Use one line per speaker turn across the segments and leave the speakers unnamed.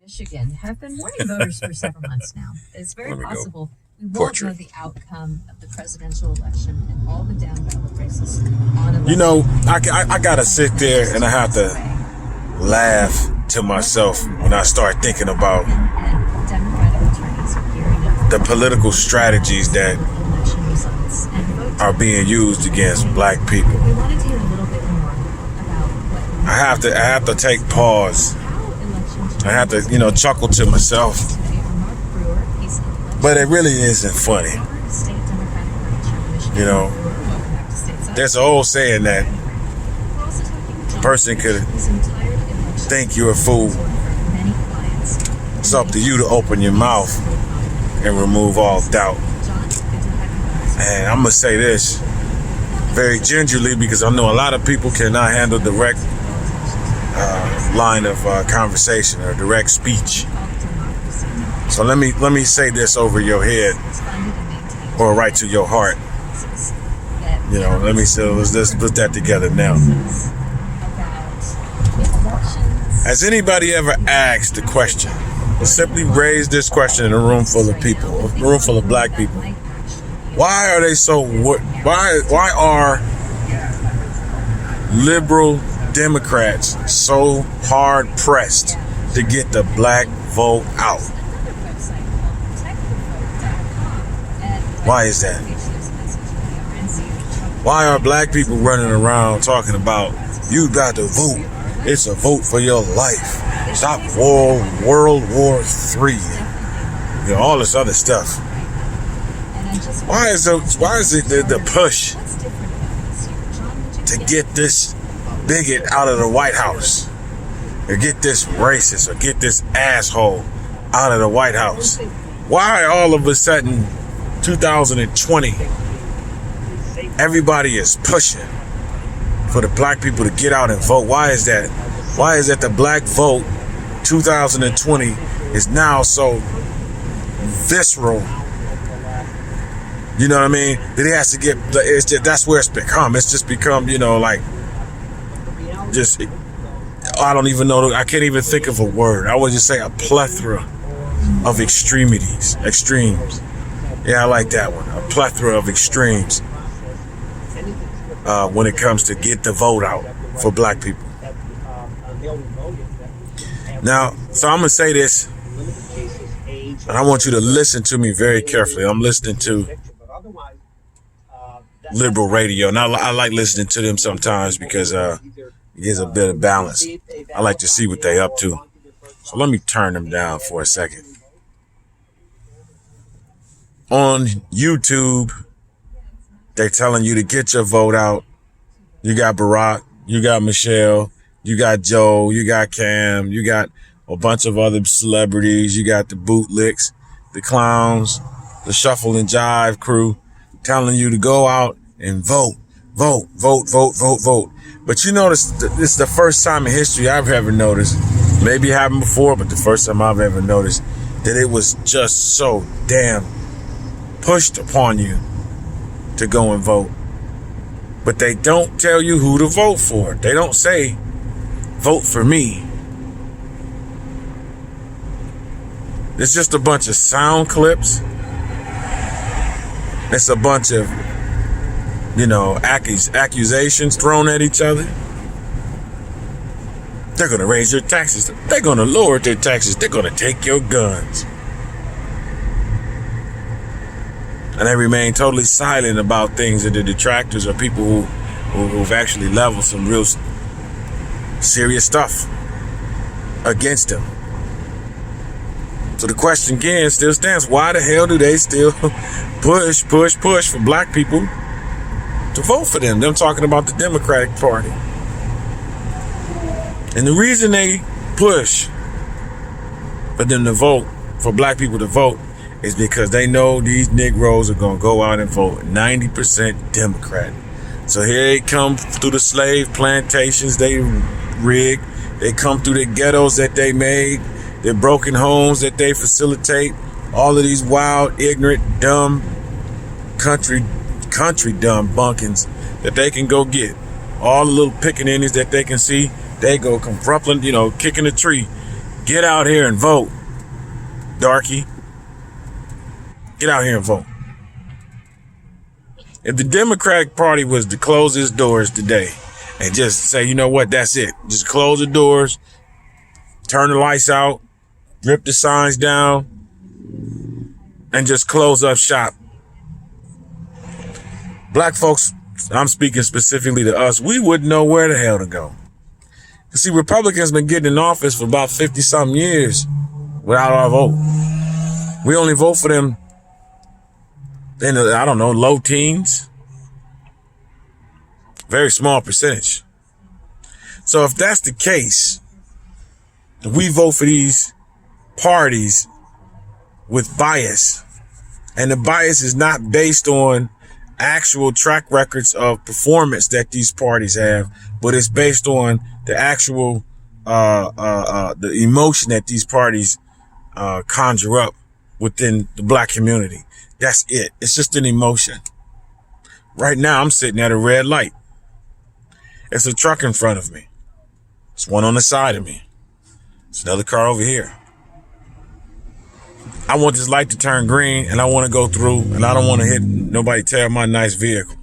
Michigan have been warning voters for several months now. It's very possible we won't
Portrait.
know the outcome of the presidential election and all the down ballot races on election.
You know, I gotta sit there and I have to laugh to myself when I start thinking about
And Democratic attorneys are gearing up
the political strategies that
election results and vote.
are being used against black people.
We wanted to hear a little bit more about what
I have to take pause.
how elections
I have to, chuckle to myself.
today from Mark Brewer. He's an election
But it really isn't funny.
state Democratic Party chair of Michigan.
You know,
Welcome back to Stateside.
there's an old saying that
We're also talking with John
person could
who's retired election
think you're a fool.
for many clients.
It's up to you to open your mouth and remove all doubt.
John, good to have you back.
And I'm going to say this very gingerly because I know a lot of people cannot handle direct line of conversation or direct speech. So let me say this over your head or right to your heart. Let's put that together now. Has anybody ever asked the question? Simply raise this question in a room full of people, a room full of black people. Why are they so? Why are liberal Democrats so hard pressed to get the black vote out? Why is that? Why are black people running around talking about you got to vote? It's a vote for your life. Stop World War III. All this other stuff. Why is it the push to get this bigot out of the White House, or get this racist, or get this asshole out of the White House? Why all of a sudden 2020 everybody is pushing for the black people to get out and vote? Why is that? Why is that the black vote 2020 is now so visceral? You know what I mean? That it has to get, that's where it's become. It's just become, I don't even know, I can't even think of a word. I would just say a plethora of extremes. Yeah, I like that one. A plethora of extremes when it comes to get the vote out for black people. Now, so I'm going to say this, and I want you to listen to me very carefully. I'm listening to liberal radio, and I like listening to them sometimes because it gives a bit of balance. I like to see what they up to. So let me turn them down for a second. On YouTube, they're telling you to get your vote out. You got Barack, you got Michelle, you got Joe, you got Cam, you got a bunch of other celebrities. You got the bootlicks, the clowns, the shuffle and jive crew telling you to go out and vote. But you notice this is the first time in history I've ever noticed, maybe it happened before, but the first time I've ever noticed that it was just so damn pushed upon you to go and vote. But they don't tell you who to vote for. They don't say, vote for me. It's just a bunch of sound clips. It's a bunch of, accusations thrown at each other. They're going to raise your taxes. They're going to lower their taxes. They're going to take your guns. And they remain totally silent about things that the detractors or people who've actually leveled some real serious stuff against them. So the question again still stands. Why the hell do they still push for black people to vote for them? Them talking about the Democratic Party. And the reason they push for them to vote, for black people to vote, is because they know these Negroes are going to go out and vote 90% Democrat. So here they come through the slave plantations they rigged. They come through the ghettos that they made, the broken homes that they facilitate, all of these wild, ignorant, dumb, country dumb bunkins that they can go get. All the little pickaninnies that they can see, they go come rumpling, kicking a tree, Get out here and vote, darky. Get out here and vote. If the Democratic Party was to close its doors today and just say, you know what, that's it. Just close the doors, turn the lights out, rip the signs down, and just close up shop. Black folks, I'm speaking specifically to us, we wouldn't know where the hell to go. You see, Republicans been getting in office for about 50-something years without our vote. We only vote for them in the, I don't know, low teens. Very small percentage. So if that's the case, we vote for these parties with bias, and the bias is not based on actual track records of performance that these parties have, but it's based on the actual the emotion that these parties conjure up within the black community. That's it. It's just an emotion. Right now, I'm sitting at a red light. It's a truck in front of me. It's one on the side of me. It's another car over here. I want this light to turn green, and I want to go through, and I don't want to hit nobody, tear my nice vehicle.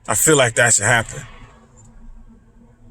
I feel like that should happen.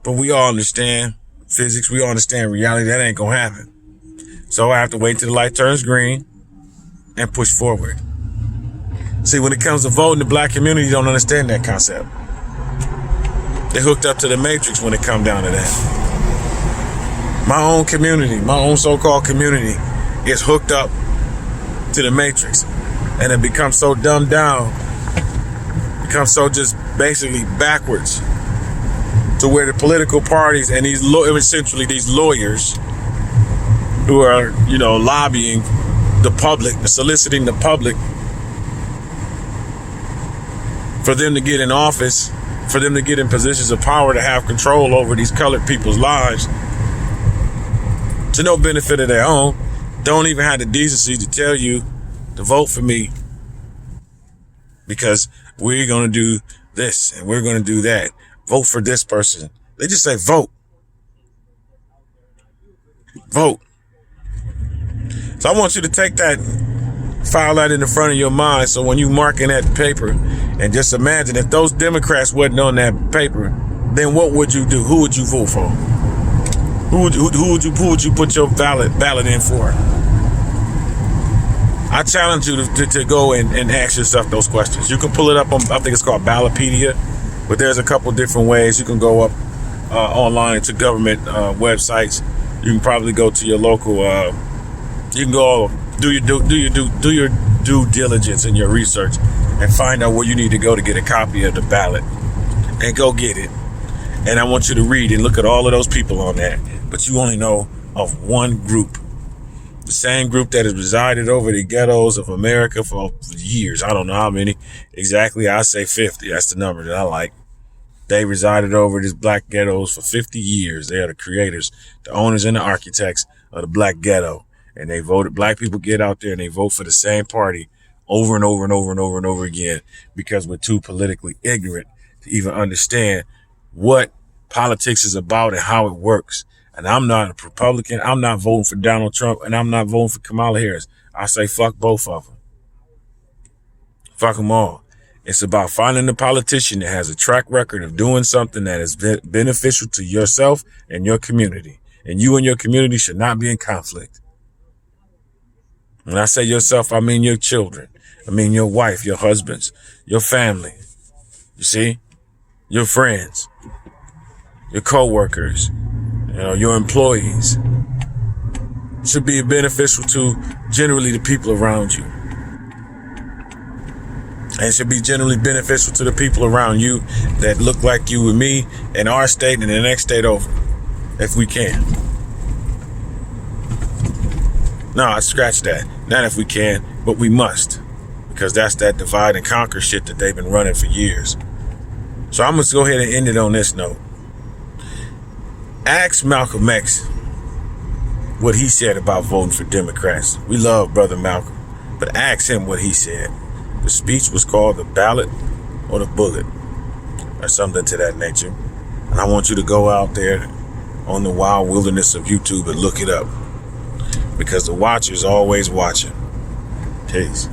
But we all understand physics. We all understand reality. That ain't going to happen. So I have to wait till the light turns green and push forward. See, when it comes to voting, the black community don't understand that concept. They hooked up to the matrix when it come down to that. My own community, my own so-called community is hooked up to the matrix, and it becomes so dumbed down, becomes so just basically backwards, to where the political parties and these essentially these lawyers who are, you know, lobbying the public, soliciting the public for them to get in office, for them to get in positions of power, to have control over these colored people's lives to no benefit of their own, don't even have the decency to tell you to vote for me because we're going to do this and we're going to do that. Vote for this person. They just say vote. Vote. So I want you to take that, file that in the front of your mind, so when you marking that paper, and just imagine if those Democrats wasn't on that paper, then what would you do? Who would you vote for? Who would you put your ballot in for? I challenge you to go and ask yourself those questions. You can pull it up on, I think it's called Ballotpedia, but there's a couple different ways. You can go up online to government websites. You can probably go to your local. You can go do your due diligence in your research and find out where you need to go to get a copy of the ballot, and go get it. And I want you to read and look at all of those people on that, but you only know of one group. The same group that has resided over the ghettos of America for years. I don't know how many exactly. I say 50. That's the number that I like. They resided over these black ghettos for 50 years. They are the creators, the owners and the architects of the black ghetto. And they voted. Black people get out there and they vote for the same party over and over and over and over and over again because we're too politically ignorant to even understand what politics is about and how it works. And I'm not a Republican. I'm not voting for Donald Trump, and I'm not voting for Kamala Harris. I say fuck both of them. Fuck them all. It's about finding a politician that has a track record of doing something that is beneficial to yourself and your community. And you and your community should not be in conflict. When I say yourself, I mean your children. I mean your wife, your husbands, your family. You see? Your friends, your co-workers, you know, your employees. It should be beneficial to generally the people around you. And it should be generally beneficial to the people around you that look like you and me in our state and the next state over, if we can. No, I scratch that. Not if we can, but we must. Because that's that divide and conquer shit that they've been running for years. So I'm going to go ahead and end it on this note. Ask Malcolm X what he said about voting for Democrats. We love Brother Malcolm, but ask him what he said. The speech was called The Ballot or the Bullet, or something to that nature. And I want you to go out there on the wild wilderness of YouTube and look it up. because the watcher's always watching. Peace.